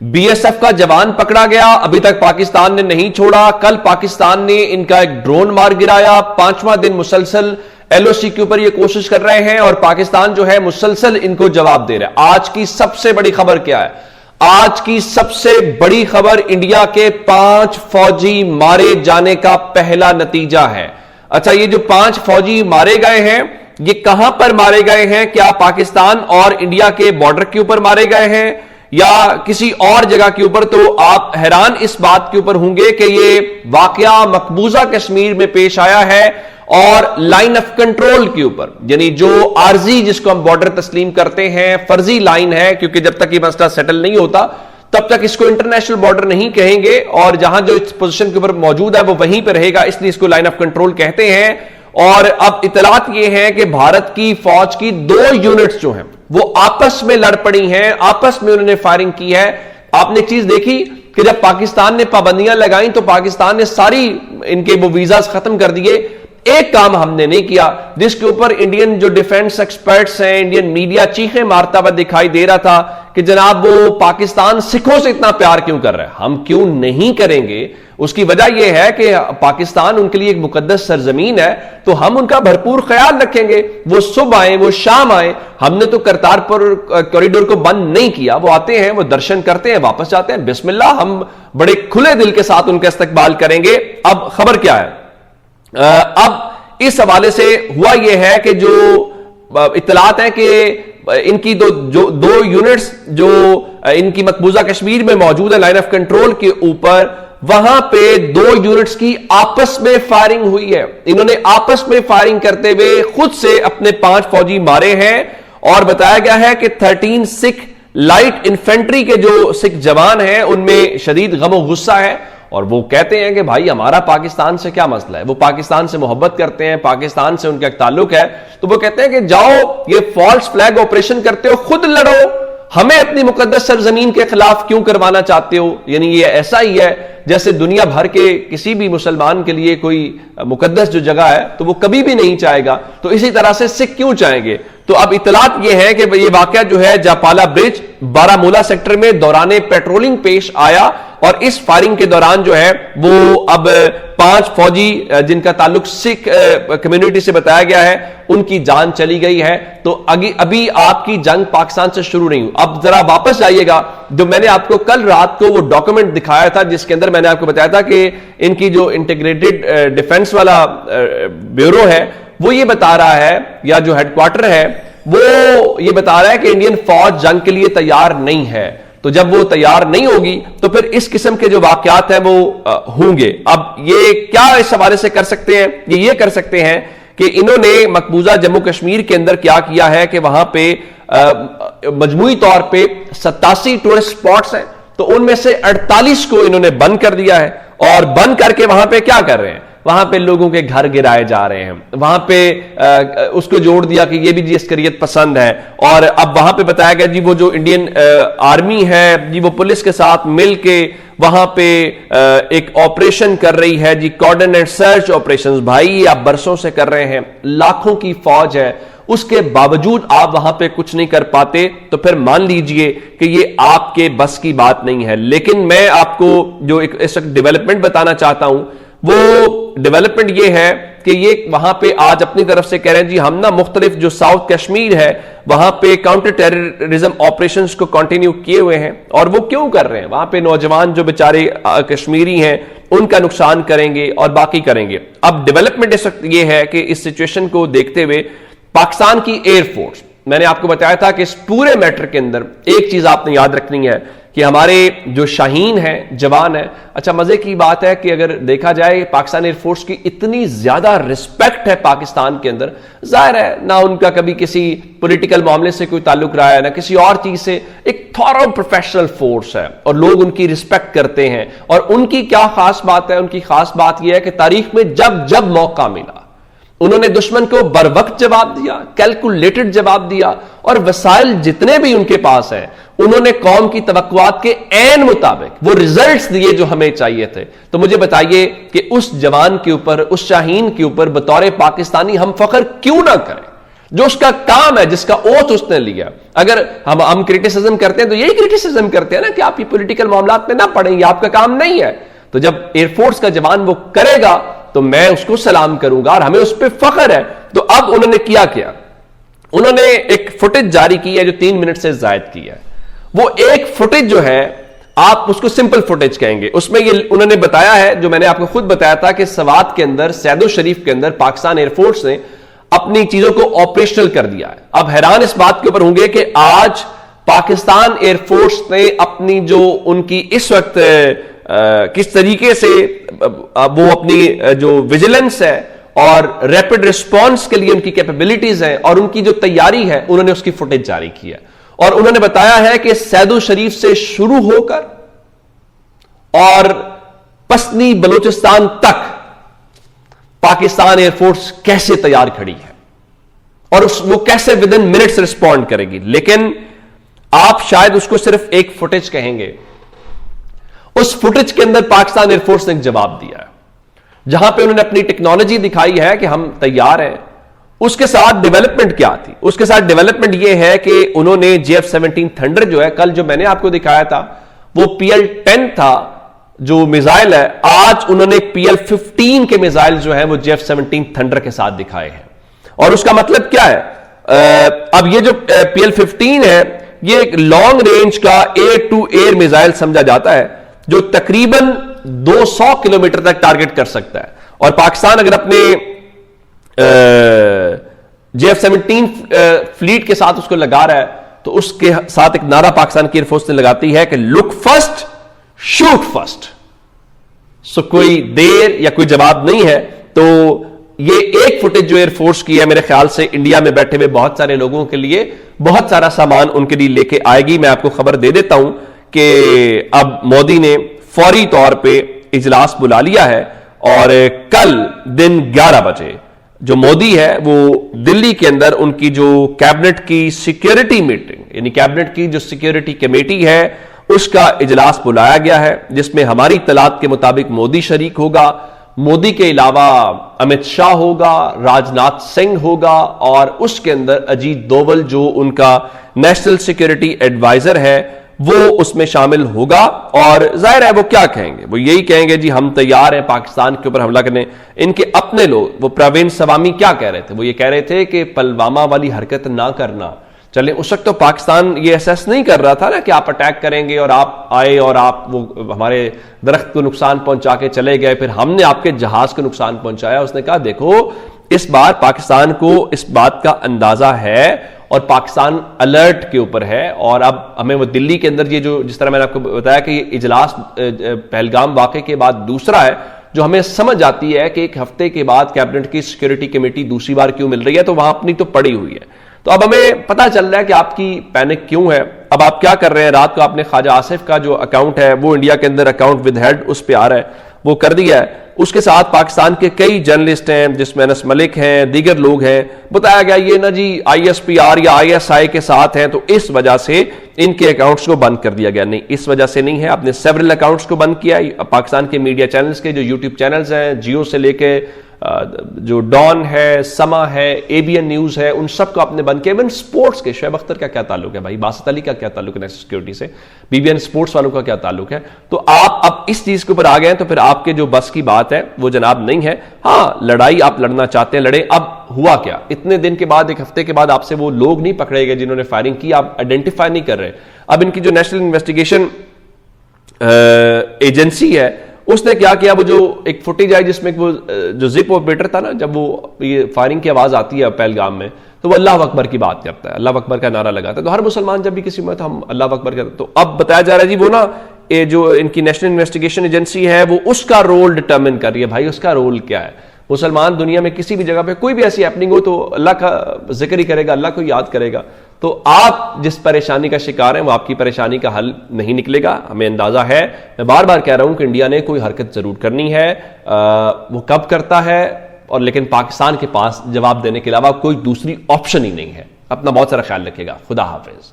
B S F کا جوان پکڑا گیا، ابھی تک پاکستان نے نہیں چھوڑا. کل پاکستان نے ان کا ایک ڈرون مار گرایا. 5واں دن مسلسل ایل او سی کے اوپر یہ کوشش کر رہے ہیں اور پاکستان جو ہے مسلسل ان کو جواب دے رہا ہے. آج کی سب سے بڑی خبر کیا ہے؟ آج کی سب سے بڑی خبر انڈیا کے 5 فوجی مارے جانے کا پہلا نتیجہ ہے. اچھا، یہ جو 5 فوجی مارے گئے ہیں یہ کہاں پر مارے گئے ہیں؟ کیا پاکستان اور انڈیا کے بارڈر کے اوپر مارے گئے ہیں یا کسی اور جگہ کے اوپر؟ تو آپ حیران اس بات کے اوپر ہوں گے کہ یہ واقعہ مقبوضہ کشمیر میں پیش آیا ہے اور لائن آف کنٹرول کے اوپر، یعنی جو عارضی جس کو ہم بارڈر تسلیم کرتے ہیں، فرضی لائن ہے، کیونکہ جب تک یہ مسئلہ سیٹل نہیں ہوتا تب تک اس کو انٹرنیشنل بارڈر نہیں کہیں گے، اور جہاں جو اس پوزیشن کے اوپر موجود ہے وہ وہیں پہ رہے گا، اس لیے اس کو لائن آف کنٹرول کہتے ہیں. اور اب اطلاعات یہ ہیں کہ بھارت کی فوج کی 2 یونٹس جو ہیں وہ آپس میں لڑ پڑی ہیں، آپس میں انہوں نے فائرنگ کی ہے. آپ نے ایک چیز دیکھی کہ جب پاکستان نے پابندیاں لگائیں تو پاکستان نے ساری ان کے وہ ویزاز ختم کر دیے. ایک کام ہم نے نہیں کیا جس کے اوپر انڈین جو ڈیفنس ایکسپرٹس ہیں، انڈین میڈیا چیخیں مارتا ہوا دکھائی دے رہا تھا کہ جناب وہ پاکستان سکھوں سے اتنا پیار کیوں کر رہا ہے. ہم کیوں نہیں کریں گے؟ اس کی وجہ یہ ہے کہ پاکستان ان کے لیے ایک مقدس سرزمین ہے، تو ہم ان کا بھرپور خیال رکھیں گے. وہ صبح آئیں، وہ شام آئیں. ہم نے تو کرتارپور کوریڈور کو بند نہیں کیا، وہ آتے ہیں، وہ درشن کرتے ہیں، واپس جاتے ہیں. بسم اللہ، ہم بڑے کھلے دل کے ساتھ ان کا استقبال کریں گے. اب خبر کیا ہے؟ اب اس حوالے سے ہوا یہ ہے کہ جو اطلاعات ہیں کہ ان کی 2 یونٹس جو ان کی مقبوضہ کشمیر میں موجود ہے لائن آف کنٹرول کے اوپر، وہاں پہ 2 یونٹس کی آپس میں فائرنگ ہوئی ہے. انہوں نے آپس میں فائرنگ کرتے ہوئے خود سے اپنے 5 فوجی مارے ہیں، اور بتایا گیا ہے کہ 13 سکھ لائٹ انفینٹری کے جو سکھ جوان ہیں ان میں شدید غم و غصہ ہے، اور وہ کہتے ہیں کہ بھائی ہمارا پاکستان سے کیا مسئلہ ہے. وہ پاکستان سے محبت کرتے ہیں، پاکستان سے ان کا ایک تعلق ہے، تو وہ کہتے ہیں کہ جاؤ یہ فالس فلیگ آپریشن کرتے ہو، خود لڑو، ہمیں اپنی مقدس سرزمین کے خلاف کیوں کروانا چاہتے ہو؟ یعنی یہ ایسا ہی ہے جیسے دنیا بھر کے کسی بھی مسلمان کے لیے کوئی مقدس جو جگہ ہے تو وہ کبھی بھی نہیں چاہے گا، تو اسی طرح سے سکھ کیوں چاہیں گے؟ تو اب اطلاعات یہ ہے کہ یہ واقعہ جو ہے جاپالا برج بارامولہ سیکٹر میں دوران پیٹرولنگ پیش آیا، اور اس فائرنگ کے دوران جو ہے وہ اب 5 فوجی جن کا تعلق سکھ کمیونٹی سے بتایا گیا ہے ان کی جان چلی گئی ہے. تو ابھی آپ کی جنگ پاکستان سے شروع نہیں ہوئی. اب ذرا واپس جائیے گا، جو میں نے آپ کو کل رات کو وہ ڈاکومنٹ دکھایا تھا جس کے اندر میں نے آپ کو بتایا تھا کہ ان کی جو انٹیگریٹڈ ڈیفنس والا بیورو ہے وہ یہ بتا رہا ہے، یا جو ہیڈ کوارٹر ہے وہ یہ بتا رہا ہے کہ انڈین فوج جنگ کے لیے تیار نہیں ہے. تو جب وہ تیار نہیں ہوگی تو پھر اس قسم کے جو واقعات ہیں وہ ہوں گے. اب یہ کیا اس حوالے سے کر سکتے ہیں؟ یہ کر سکتے ہیں کہ انہوں نے مقبوضہ جموں کشمیر کے اندر کیا کیا ہے کہ وہاں پہ مجموعی طور پہ 87 ٹورسٹ سپاٹس ہیں، تو ان میں سے 48 کو انہوں نے بند کر دیا ہے، اور بند کر کے وہاں پہ کیا کر رہے ہیں؟ وہاں پہ لوگوں کے گھر گرائے جا رہے ہیں. وہاں پہ اس کو جوڑ دیا کہ یہ بھی جی عسکریت پسند ہے، اور اب وہاں پہ بتایا گیا جی وہ جو انڈین آرمی ہے جی وہ پولیس کے ساتھ مل کے وہاں پہ ایک آپریشن کر رہی ہے جی، کوآرڈینیٹ سرچ آپریشنز. بھائی آپ برسوں سے کر رہے ہیں، لاکھوں کی فوج ہے، اس کے باوجود آپ وہاں پہ کچھ نہیں کر پاتے، تو پھر مان لیجئے کہ یہ آپ کے بس کی بات نہیں ہے. لیکن میں آپ کو جو اس وقت ڈیولپمنٹ بتانا چاہتا ہوں وہ ڈیولپمنٹ یہ ہے کہ یہ وہاں پہ آج اپنی طرف سے کہہ رہے ہیں جی ہم نا مختلف جو ساؤتھ کشمیر ہے وہاں پہ کاؤنٹر ٹیررزم آپریشنز کو کنٹینیو کیے ہوئے ہیں. اور وہ کیوں کر رہے ہیں؟ وہاں پہ نوجوان جو بیچارے کشمیری ہیں ان کا نقصان کریں گے اور باقی کریں گے. اب ڈیولپمنٹ اس وقت یہ ہے کہ اس سچویشن کو دیکھتے ہوئے پاکستان کی ایئر فورس، میں نے آپ کو بتایا تھا کہ اس پورے میٹر کے اندر ایک چیز آپ نے یاد رکھنی ہے کہ ہمارے جو شاہین ہیں، جوان ہیں. اچھا مزے کی بات ہے کہ اگر دیکھا جائے پاکستان ایئر فورس کی اتنی زیادہ رسپیکٹ ہے پاکستان کے اندر، ظاہر ہے نہ ان کا کبھی کسی پولیٹیکل معاملے سے کوئی تعلق رہا ہے نہ کسی اور چیز سے، ایک تھورو پروفیشنل فورس ہے اور لوگ ان کی رسپیکٹ کرتے ہیں. اور ان کی کیا خاص بات ہے؟ ان کی خاص بات یہ ہے کہ تاریخ میں جب جب موقع ملا انہوں نے دشمن کو بر وقت جواب دیا، کیلکولیٹڈ جواب دیا، اور وسائل جتنے بھی ان کے پاس ہیں انہوں نے قوم کی توقعات کے عین مطابق وہ ریزلٹس دیے جو ہمیں چاہیے تھے. تو مجھے بتائیے کہ اس جوان کے اوپر، اس شاہین کے اوپر بطور پاکستانی ہم فخر کیوں نہ کریں؟ جو اس کا کام ہے, جس کا اوتھ اس نے لیا. اگر ہم کرٹیسزم کرتے ہیں تو یہی کرٹیسزم کرتے ہیں نا کہ آپ یہ پولیٹیکل معاملات میں نہ پڑیں, یہ آپ کا کام نہیں ہے. تو جب ایئر فورس کا جوان وہ کرے گا تو میں اس کو سلام کروں گا اور ہمیں اس پہ فخر ہے. تو اب انہوں نے کیا, انہوں نے ایک فوٹیج جاری کی ہے جو 3 منٹ سے زائد کی ہے. وہ ایک فوٹیج جو ہے آپ اس کو سمپل فوٹیج کہیں گے, اس میں یہ انہوں نے بتایا ہے جو میں نے آپ کو خود بتایا تھا کہ سوات کے اندر, سیدو شریف کے اندر پاکستان ایئر فورس نے اپنی چیزوں کو آپریشنل کر دیا ہے. اب حیران اس بات کے اوپر ہوں گے کہ آج پاکستان ایئر فورس نے اپنی جو ان کی اس وقت کس طریقے سے وہ اپنی جو ویجیلنس ہے اور ریپڈ ریسپانس کے لیے ان کی کیپیبلٹیز ہیں اور ان کی جو تیاری ہے, انہوں نے اس کی فوٹیج جاری کی ہے. اور انہوں نے بتایا ہے کہ سیدو شریف سے شروع ہو کر اور پسنی بلوچستان تک پاکستان ایئر فورس کیسے تیار کھڑی ہے اور وہ کیسے ود ان منٹس ریسپونڈ کرے گی. لیکن آپ شاید اس کو صرف ایک فوٹیج کہیں گے. اس فوٹیج کے اندر پاکستان ایئر فورس نے ایک جواب دیا ہے جہاں پہ انہوں نے اپنی ٹیکنالوجی دکھائی ہے کہ ہم تیار ہیں. اس کے ساتھ ڈیولپمنٹ کیا تھی؟ اس کے ساتھ ڈیولپمنٹ یہ ہے کہ انہوں نے JF-17 تھنڈر جو ہے, کل جو میں نے آپ کو دکھایا تھا وہ PL-10 تھا جو میزائل ہے, آج انہوں نے PL-15 کے میزائل جو ہیں وہ JF-17 تھنڈر کے ساتھ دکھائے ہیں. اور اس کا مطلب کیا ہے؟ اب یہ جو PL-15 ہے یہ ایک لانگ رینج کا ایئر ٹو ایئر میزائل سمجھا جاتا ہے جو تقریباً 200 کلومیٹر تک ٹارگٹ کر سکتا ہے. اور پاکستان اگر اپنے JF-17 فلیٹ کے ساتھ اس کو لگا رہا ہے تو اس کے ساتھ ایک نعرہ پاکستان کی ایئر فورس نے لگاتی ہے کہ لک فرسٹ شوٹ فرسٹ. سو کوئی دیر یا کوئی جواب نہیں ہے. تو یہ ایک فوٹیج جو ایئر فورس کی ہے میرے خیال سے انڈیا میں بیٹھے ہوئے بہت سارے لوگوں کے لیے بہت سارا سامان ان کے لیے لے کے آئے گی. میں آپ کو خبر دے دیتا ہوں کہ اب مودی نے فوری طور پہ اجلاس بلا لیا ہے اور کل دن 11 بجے جو مودی ہے وہ دلی کے اندر ان کی جو کیبنٹ کی سیکیورٹی میٹنگ یعنی کیبنٹ کی جو سیکیورٹی کمیٹی ہے اس کا اجلاس بلایا گیا ہے جس میں ہماری اطلاعات کے مطابق مودی شریک ہوگا. مودی کے علاوہ امت شاہ ہوگا, راج ناتھ سنگھ ہوگا اور اس کے اندر اجیت دوول جو ان کا نیشنل سیکیورٹی ایڈوائزر ہے وہ اس میں شامل ہوگا. اور ظاہر ہے وہ کیا کہیں گے؟ وہ یہی کہیں گے جی ہم تیار ہیں پاکستان کے اوپر حملہ کرنے. ان کے اپنے لوگ وہ پروین سوامی کیا کہہ رہے تھے؟ وہ یہ کہہ رہے تھے کہ پلوامہ والی حرکت نہ کرنا. چلیں اس وقت تو پاکستان یہ اسیس نہیں کر رہا تھا نا کہ آپ اٹیک کریں گے اور آپ آئے اور آپ وہ ہمارے درخت کو نقصان پہنچا کے چلے گئے, پھر ہم نے آپ کے جہاز کو نقصان پہنچایا. اس نے کہا دیکھو اس بار پاکستان کو اس بات کا اندازہ ہے اور پاکستان الرٹ کے اوپر ہے. اور اب ہمیں وہ دلی کے اندر یہ جو جس طرح میں نے آپ کو بتایا کہ یہ اجلاس پہلگام واقعے کے بعد دوسرا ہے جو ہمیں سمجھ آتی ہے کہ ایک ہفتے کے بعد کیبنٹ کی سیکیورٹی کمیٹی دوسری بار کیوں مل رہی ہے, تو وہاں اپنی تو پڑی ہوئی ہے. تو اب ہمیں پتا چل رہا ہے کہ آپ کی پینک کیوں ہے. اب آپ کیا کر رہے ہیں؟ رات کو آپ نے خواجہ آصف کا جو اکاؤنٹ ہے وہ انڈیا کے اندر اکاؤنٹ ود ہیڈ اس پہ آ رہا ہے وہ کر دیا ہے. اس کے ساتھ پاکستان کے کئی جرنلسٹ ہیں جس میں انس ملک ہیں, دیگر لوگ ہیں. بتایا گیا یہ نا جی ISPR یا ISI کے ساتھ ہیں تو اس وجہ سے ان کے اکاؤنٹس کو بند کر دیا گیا. نہیں, اس وجہ سے نہیں ہے. آپ نے سیورل اکاؤنٹس کو بند کیا. پاکستان کے میڈیا چینلز کے جو یوٹیوب چینلز ہیں, جیو سے لے کے جو ڈان ہے, سما ہے, ABN نیوز ہے, ان سب کو آپ نے بند کیا. ایون سپورٹس کے شعیب اختر کا کیا تعلق ہے بھائی, باسط علی کا کیا تعلق ہے نیشنل سیکیورٹی سے, BBN سپورٹس والوں کا کیا تعلق ہے؟ تو آپ اب اس چیز کے اوپر آ گئے ہیں تو پھر آپ کے جو بس کی بات ہے وہ جناب نہیں ہے. ہاں لڑائی آپ لڑنا چاہتے ہیں لڑیں. اب ہوا کیا؟ اتنے دن کے بعد, ایک ہفتے کے بعد آپ سے وہ لوگ نہیں پکڑے گئے جنہوں نے فائرنگ کی, آپ آئیڈینٹیفائی نہیں کر رہے. اب ان کی جو نیشنل انویسٹیگیشن ایجنسی ہے اس نے کیا کیا, وہ جو ایک فوٹیج آئی جس میں وہ جو زپ آپریٹر تھا نا, جب وہ یہ فائرنگ کی آواز آتی ہے پہلگام میں تو وہ اللہ اکبر کی بات کرتا ہے, اللہ اکبر کا نعرہ لگاتا ہے. تو ہر مسلمان جب بھی کسی میں ہم اللہ اکبر کرتے. تو اب بتایا جا رہا ہے جی وہ نا جو ان کی نیشنل انویسٹیگیشن ایجنسی ہے وہ اس کا رول ڈٹرمن کر رہی ہے. بھائی اس کا رول کیا ہے؟ مسلمان دنیا میں کسی بھی جگہ پہ کوئی بھی ایسی ہیپننگ ہو تو اللہ کا ذکر ہی کرے گا, اللہ کو یاد کرے گا. تو آپ جس پریشانی کا شکار ہیں وہ آپ کی پریشانی کا حل نہیں نکلے گا, ہمیں اندازہ ہے. میں بار بار کہہ رہا ہوں کہ انڈیا نے کوئی حرکت ضرور کرنی ہے, وہ کب کرتا ہے اور لیکن پاکستان کے پاس جواب دینے کے علاوہ کوئی دوسری آپشن ہی نہیں ہے. اپنا بہت سارا خیال رکھے گا. خدا حافظ.